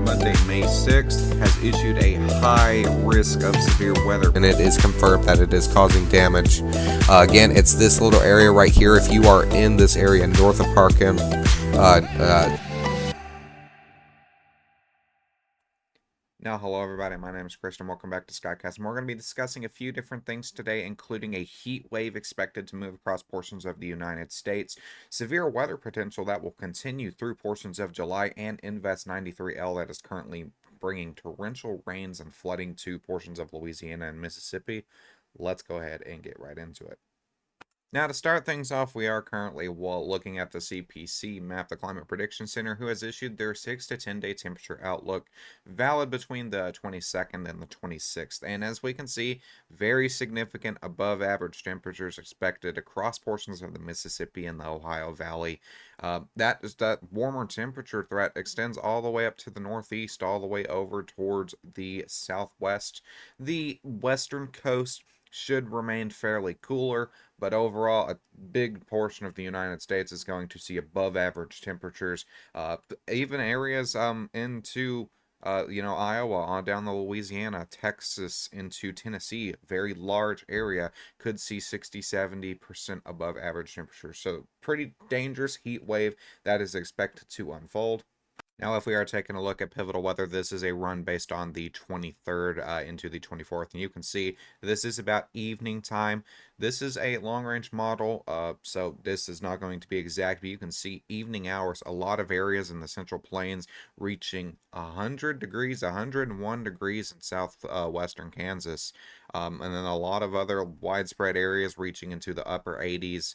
Monday, May 6th, has issued a high risk of severe weather, and it is confirmed that it is causing damage. Again, it's this little area right here. If you are in this area north of Parkham, Now, hello everybody, my name is Christian, welcome back to Skycast, and we're going to be discussing a few different things today, including a heat wave expected to move across portions of the United States, severe weather potential that will continue through portions of July, and Invest 93L that is currently bringing torrential rains and flooding to portions of Louisiana and Mississippi. Let's go ahead and get right into it. Now, to start things off, we are currently looking at the CPC map, the Climate Prediction Center, who has issued their 6 to 10 day temperature outlook, valid between the 22nd and the 26th. And as we can see, very significant above average temperatures expected across portions of the Mississippi and the Ohio Valley. That warmer temperature threat extends all the way up to the northeast, all the way over towards the southwest. The western coast should remain fairly cooler, but overall, a big portion of the United States is going to see above average temperatures. Even areas into Iowa, on down the Louisiana, Texas, into Tennessee, very large area, could see 60-70% above average temperatures. So pretty dangerous heat wave that is expected to unfold. Now, if we are taking a look at Pivotal Weather, this is a run based on the 23rd into the 24th, and you can see this is about evening time. This is a long-range model, so this is not going to be exact, but you can see evening hours, a lot of areas in the Central Plains reaching 100 degrees, 101 degrees in southwestern Kansas, and then a lot of other widespread areas reaching into the upper 80s,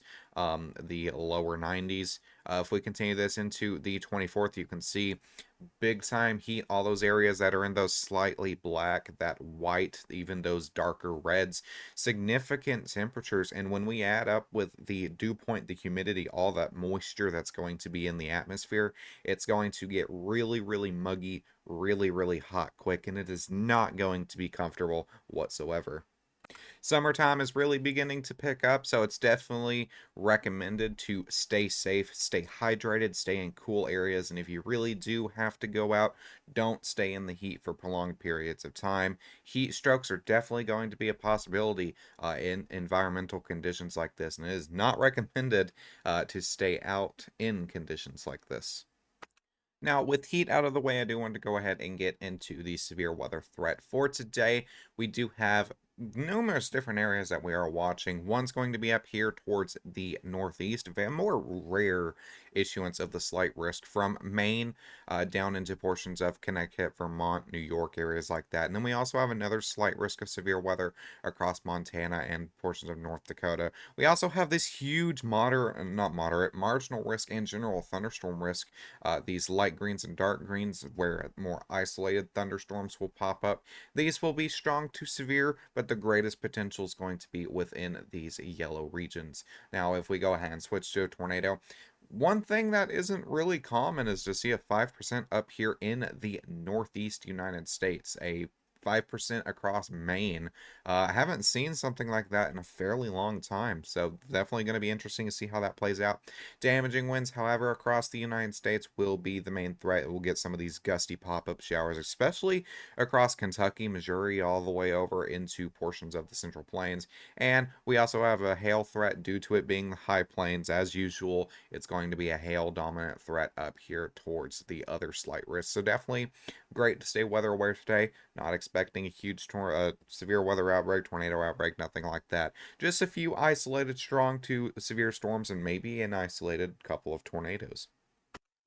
the lower 90s. If we continue this into the 24th, you can see big time heat, all those areas that are in those slightly black, that white, even those darker reds, significant temperatures. And when we add up with the dew point, the humidity, all that moisture that's going to be in the atmosphere, it's going to get really, really muggy, really, really hot quick, and it is not going to be comfortable whatsoever. Summertime is really beginning to pick up, so it's definitely recommended to stay safe, stay hydrated, stay in cool areas, and if you really do have to go out, don't stay in the heat for prolonged periods of time. Heat strokes are definitely going to be a possibility in environmental conditions like this, and it is not recommended to stay out in conditions like this. Now, with heat out of the way, I do want to go ahead and get into the severe weather threat for today. We do have numerous different areas that we are watching. One's going to be up here towards the northeast, a more rare issuance of the slight risk from Maine down into portions of Connecticut, Vermont, New York, areas like that. And then we also have another slight risk of severe weather across Montana and portions of North Dakota. We also have this huge marginal risk and general thunderstorm risk. These light greens and dark greens, where more isolated thunderstorms will pop up. These will be strong to severe, but the greatest potential is going to be within these yellow regions. Now, if we go ahead and switch to a tornado, one thing that isn't really common is to see a 5% up here in the northeast United States, a 5% across Maine. I haven't seen something like that in a fairly long time, so definitely going to be interesting to see how that plays out. Damaging winds, however, across the United States will be the main threat. We'll get some of these gusty pop-up showers, especially across Kentucky, Missouri, all the way over into portions of the Central Plains. And we also have a hail threat due to it being the high plains. As usual, it's going to be a hail-dominant threat up here towards the other slight risks. So definitely great to stay weather aware today. Not expecting a huge severe weather outbreak, tornado outbreak, nothing like that. Just a few isolated strong to severe storms and maybe an isolated couple of tornadoes.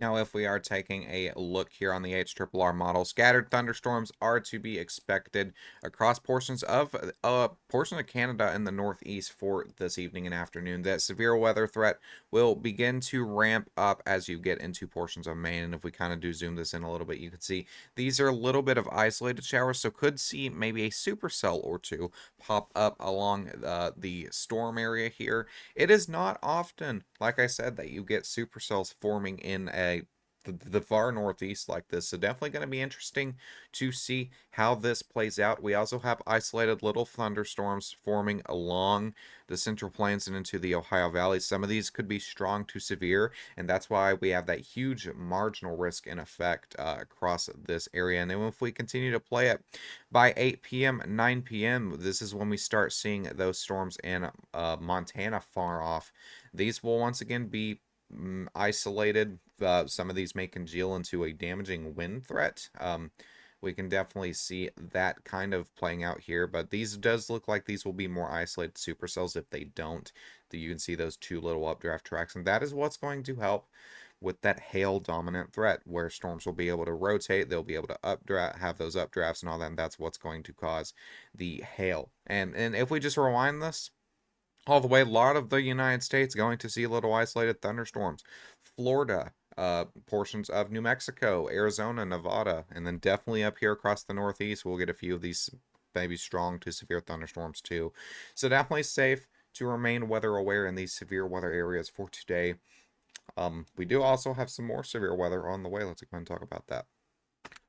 Now, if we are taking a look here on the HRRR model, scattered thunderstorms are to be expected across portions of Canada in the northeast for this evening and afternoon. That severe weather threat will begin to ramp up as you get into portions of Maine. And if we kind of do zoom this in a little bit, you can see these are a little bit of isolated showers, so could see maybe a supercell or two pop up along the storm area here. It is not often, like I said, that you get supercells forming in a the far northeast like this. So definitely going to be interesting to see how this plays out. We also have isolated little thunderstorms forming along the Central Plains and into the Ohio Valley. Some of these could be strong to severe, and that's why we have that huge marginal risk in effect across this area. And then if we continue to play it by 8 p.m., 9 p.m., this is when we start seeing those storms in Montana far off. These will once again be isolated. Some of these may congeal into a damaging wind threat. We can definitely see that kind of playing out here, but these does look like these will be more isolated supercells. If they don't, you can see those two little updraft tracks, and that is what's going to help with that hail dominant threat, where storms will be able to rotate, they'll be able to updraft, have those updrafts and all that, and that's what's going to cause the hail. And if we just rewind this all the way, a lot of the United States going to see little isolated thunderstorms. Florida, portions of New Mexico, Arizona, Nevada, and then definitely up here across the Northeast, we'll get a few of these maybe strong to severe thunderstorms too. So definitely safe to remain weather aware in these severe weather areas for today. We do also have some more severe weather on the way. Let's go ahead and talk about that.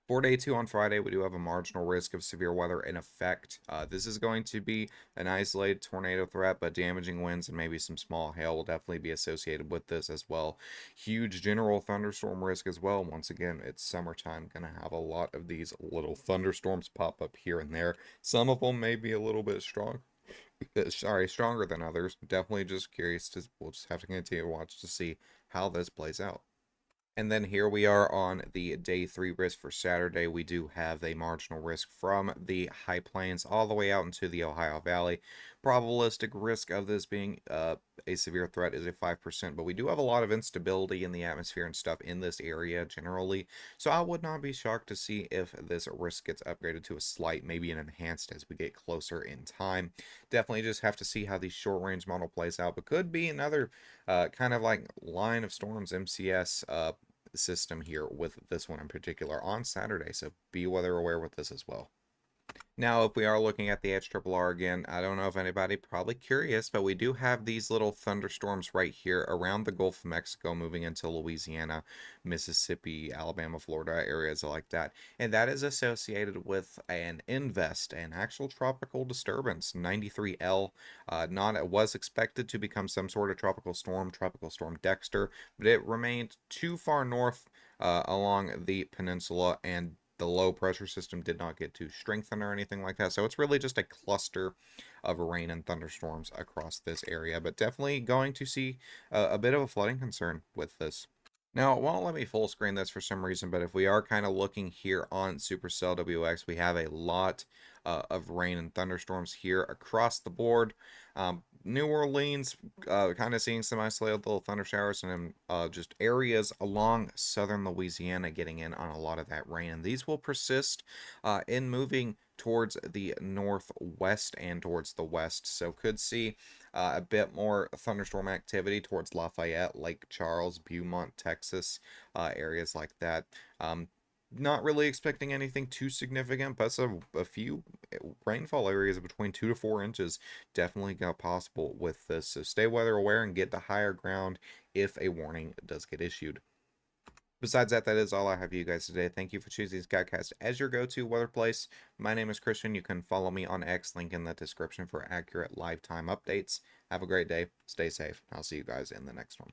For day 2 on Friday, we do have a marginal risk of severe weather in effect. This is going to be an isolated tornado threat, but damaging winds and maybe some small hail will definitely be associated with this as well. Huge general thunderstorm risk as well. Once again, it's summertime, going to have a lot of these little thunderstorms pop up here and there. Some of them may be a little bit stronger than others. Definitely just curious we'll just have to continue to watch to see how this plays out. And then here we are on the day 3 risk for Saturday. We do have a marginal risk from the high plains all the way out into the Ohio Valley. Probabilistic risk of this being a severe threat is a 5%, but we do have a lot of instability in the atmosphere and stuff in this area generally. So I would not be shocked to see if this risk gets upgraded to a slight, maybe an enhanced as we get closer in time. Definitely just have to see how the short range model plays out, but could be another kind of like line of storms MCS system here with this one in particular on Saturday. So be weather aware with this as well. Now, if we are looking at the HRRR again, I don't know if anybody probably curious, but we do have these little thunderstorms right here around the Gulf of Mexico moving into Louisiana, Mississippi, Alabama, Florida, areas like that. And that is associated with an an actual tropical disturbance, 93L. It was expected to become some sort of tropical storm Dexter, but it remained too far north along the peninsula, and the low pressure system did not get to strengthen or anything like that. So it's really just a cluster of rain and thunderstorms across this area, but definitely going to see a bit of a flooding concern with this. Now, it won't let me full screen this for some reason, but if we are kind of looking here on Supercell WX, we have a lot of rain and thunderstorms here across the board. New Orleans, kind of seeing some isolated little thunder showers, and just areas along southern Louisiana getting in on a lot of that rain. And these will persist in moving towards the northwest and towards the west. So could see a bit more thunderstorm activity towards Lafayette, Lake Charles, Beaumont, Texas, areas like that. Not really expecting anything too significant, but a few rainfall areas of between 2 to 4 inches definitely got possible with this. So stay weather aware and get to higher ground if a warning does get issued. Besides that, that is all I have for you guys today. Thank you for choosing Skycast as your go-to weather place. My name is Christian. You can follow me on X, link in the description for accurate live time updates. Have a great day. Stay safe. I'll see you guys in the next one.